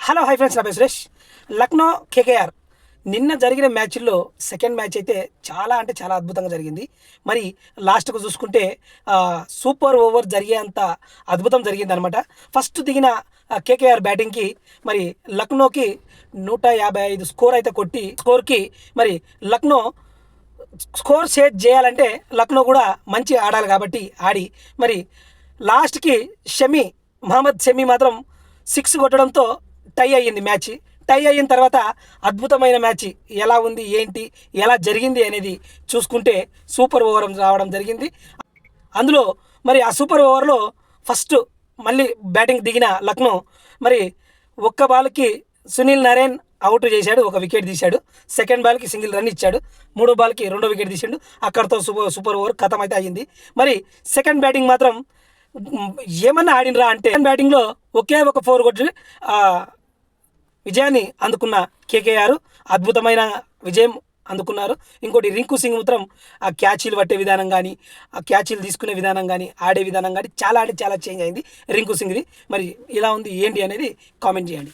Hello hi friends, నా పేరు Suresh. Lucknow KKR నిన్న జరిగిన మ్యాచ్ల్లో సెకండ్ మ్యాచ్ అయితే చాలా అంటే చాలా అద్భుతంగా జరిగింది. మరి లాస్ట్కు చూసుకుంటే సూపర్ ఓవర్ జరిగేంత అద్భుతం జరిగిందనమాట. ఫస్ట్ దిగిన కేకేఆర్ బ్యాటింగ్కి మరి లక్నోకి 155 స్కోర్ అయితే కొట్టి స్కోర్కి మరి లక్నో స్కోర్ సెట్ చేయాలంటే లక్నో కూడా మంచి ఆడాలి కాబట్టి ఆడి మరి లాస్ట్కి మహమ్మద్ షమి మాత్రం 6 కొట్టడంతో టై అయ్యింది మ్యాచ్. టై అయిన తర్వాత అద్భుతమైన మ్యాచ్ ఎలా ఉంది ఏంటి ఎలా జరిగింది అనేది చూసుకుంటే సూపర్ ఓవర్ రావడం జరిగింది. అందులో మరి ఆ సూపర్ ఓవర్లో ఫస్ట్ మళ్ళీ బ్యాటింగ్ దిగిన లక్నో మరి ఒక్క బాల్కి సునీల్ నరేన్ అవుట్ చేశాడు, ఒక వికెట్ తీశాడు. సెకండ్ బాల్కి సింగిల్ రన్ ఇచ్చాడు. మూడో బాల్కి 2వ వికెట్ తీసాడు. అక్కడితో సూపర్ ఓవర్ ఖతం అయితే అయ్యింది. మరి సెకండ్ బ్యాటింగ్ మాత్రం ఏమన్నా ఆడినరా అంటే బ్యాటింగ్లో ఒకే ఒక 4 కొట్టి విజయాన్ని అందుకున్న కేకేఆర్ అద్భుతమైన విజయం అందుకున్నారు. ఇంకోటి రింకు సింగ్ మాత్రం ఆ క్యాచీలు పట్టే విధానం కానీ ఆ క్యాచీలు తీసుకునే విధానం కానీ ఆడే విధానం కానీ చాలా అంటే చాలా చేంజ్ అయింది రింకు సింగ్ది. మరి ఇలా ఉంది ఏంటి అనేది కామెంట్ చేయండి.